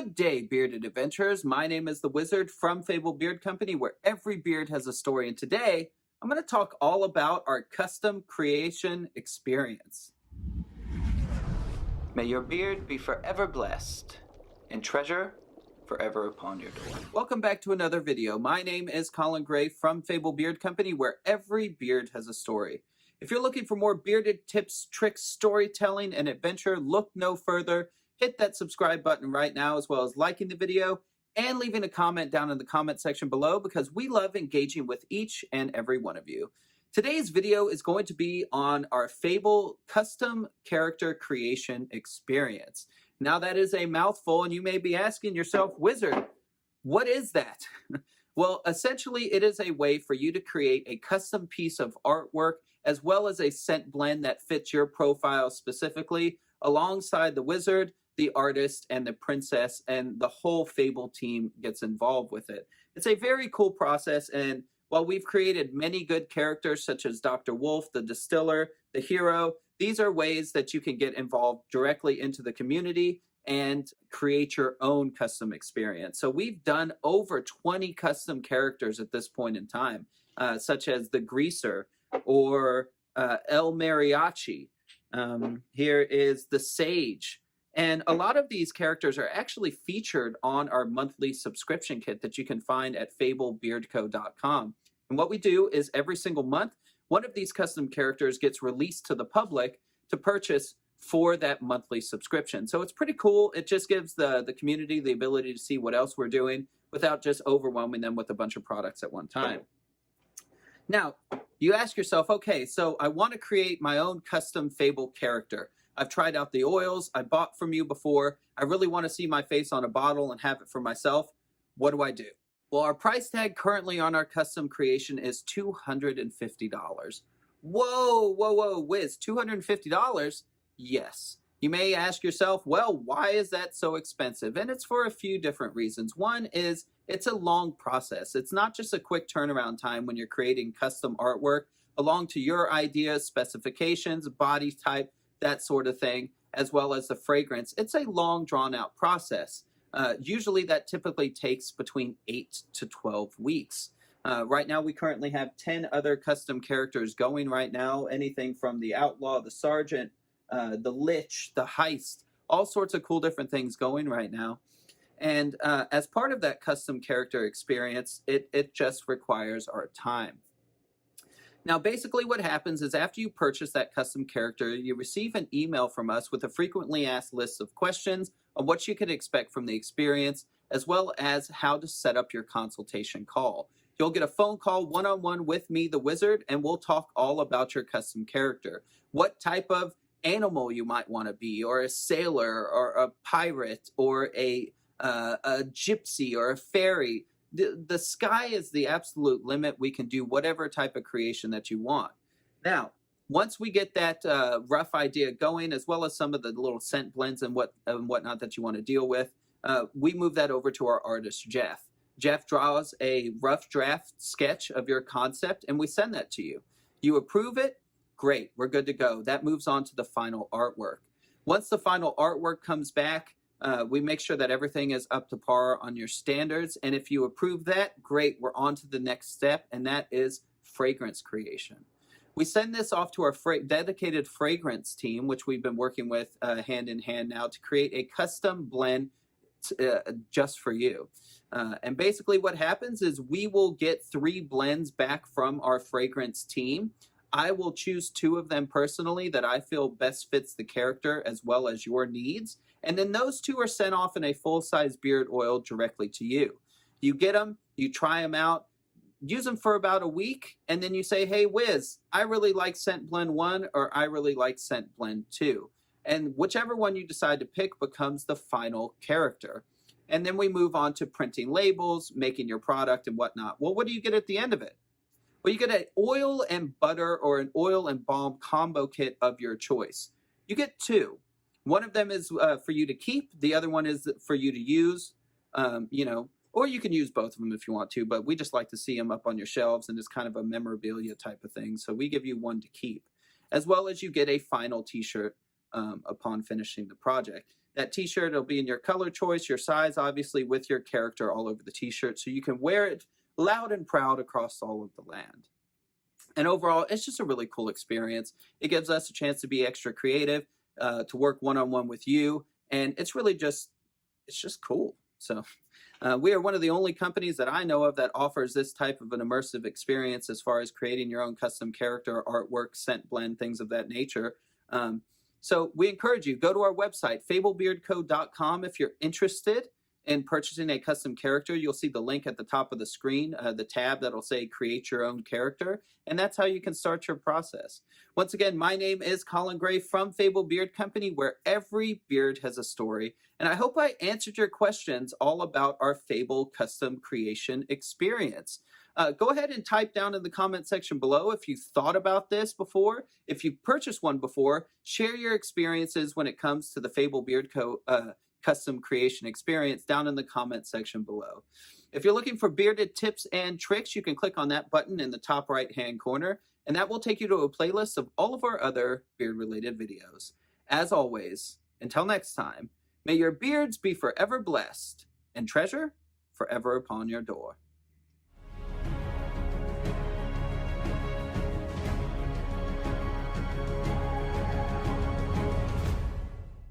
Good day, bearded adventurers. My name is the Wizard from Fable Beard Company, where every beard has a story. And today, I'm going to talk all about our custom creation experience. May your beard be forever blessed, and treasure forever upon your door. Welcome back to another video. My name is Colin Gray from Fable Beard Company, where every beard has a story. If you're looking for more bearded tips, tricks, storytelling, and adventure, look no further. Hit that subscribe button right now, as well as liking the video and leaving a comment down in the comment section below, because we love engaging with each and every one of you. Today's video is going to be on our Fable custom character creation experience. Now that is a mouthful, and you may be asking yourself, Wizard, what is that? Well, essentially it is a way for you to create a custom piece of artwork as well as a scent blend that fits your profile specifically, alongside the wizard, the artist, and the princess, and the whole Fable team gets involved with it. It's a very cool process, and while we've created many good characters such as Dr. Wolf, the distiller, the hero, these are ways that you can get involved directly into the community and create your own custom experience. So we've done over 20 custom characters at this point in time, such as the Greaser or El Mariachi. Here is the Sage. And a lot of these characters are actually featured on our monthly subscription kit that you can find at FableBeardCo.com. And what we do is every single month, one of these custom characters gets released to the public to purchase for that monthly subscription. So it's pretty cool. It just gives the community the ability to see what else we're doing without just overwhelming them with a bunch of products at one time. Now, you ask yourself, okay, so I want to create my own custom Fable character. I've tried out the oils I bought from you before. I really want to see my face on a bottle and have it for myself. What do I do? Well, our price tag currently on our custom creation is $250. Whoa, Wiz, $250? Yes. You may ask yourself, well, why is that so expensive? And it's for a few different reasons. One is it's a long process. It's not just a quick turnaround time when you're creating custom artwork along to your ideas, specifications, body type, that sort of thing, as well as the fragrance. It's a long, drawn-out process. Usually that typically takes between 8 to 12 weeks. Right now, we currently have 10 other custom characters going right now, anything from the Outlaw, the Sergeant, the Lich, the Heist, all sorts of cool different things going right now. And as part of that custom character experience, it just requires our time. Now, basically what happens is after you purchase that custom character, you receive an email from us with a frequently asked list of questions on what you can expect from the experience, as well as how to set up your consultation call. You'll get a phone call one-on-one with me, the Wizard, and we'll talk all about your custom character. What type of animal you might want to be, or a sailor, or a pirate, or a gypsy, or a fairy. The sky is the absolute limit. We can do whatever type of creation that you want. Now, once we get that rough idea going, as well as some of the little scent blends and whatnot that you want to deal with, we move that over to our artist, Jeff. Jeff draws a rough draft sketch of your concept, and we send that to you. You approve it, great, we're good to go. That moves on to the final artwork. Once the final artwork comes back, we make sure that everything is up to par on your standards. And if you approve that, great, we're on to the next step, and that is fragrance creation. We send this off to our dedicated fragrance team, which we've been working with hand in hand now, to create a custom blend just for you. And basically what happens is we will get 3 blends back from our fragrance team. I will choose 2 of them personally that I feel best fits the character as well as your needs. And then those 2 are sent off in a full-size beard oil directly to you. You get them, you try them out, use them for about a week, and then you say, hey, Wiz, I really like Scent Blend 1 or I really like Scent Blend 2. And whichever one you decide to pick becomes the final character. And then we move on to printing labels, making your product and whatnot. Well, what do you get at the end of it? Well, you get an oil and butter or an oil and balm combo kit of your choice. You get 2. One of them is for you to keep. The other one is for you to use, or you can use both of them if you want to, but we just like to see them up on your shelves, and it's kind of a memorabilia type of thing. So we give you one to keep, as well as you get a final t-shirt upon finishing the project. That t-shirt will be in your color choice, your size, obviously, with your character all over the t-shirt, so you can wear it loud and proud across all of the land. And overall, it's just a really cool experience. It gives us a chance to be extra creative, to work one-on-one with you, and it's really it's just cool. So we are one of the only companies that I know of that offers this type of an immersive experience as far as creating your own custom character, artwork, scent blend, things of that nature. So we encourage you, go to our website, fablebeardco.com, if you're interested in purchasing a custom character. You'll see the link at the top of the screen, the tab that'll say create your own character, and that's how you can start your process. Once again, my name is Colin Gray from Fable Beard Company, where every beard has a story, and I hope I answered your questions all about our Fable custom creation experience. Go ahead and type down in the comment section below if you thought about this before, if you've purchased one before. Share your experiences when it comes to the Fable Beard Co. Custom creation experience down in the comment section below. If you're looking for bearded tips and tricks, you can click on that button in the top right-hand corner, and that will take you to a playlist of all of our other beard-related videos. As always, until next time, may your beards be forever blessed and treasure forever upon your door.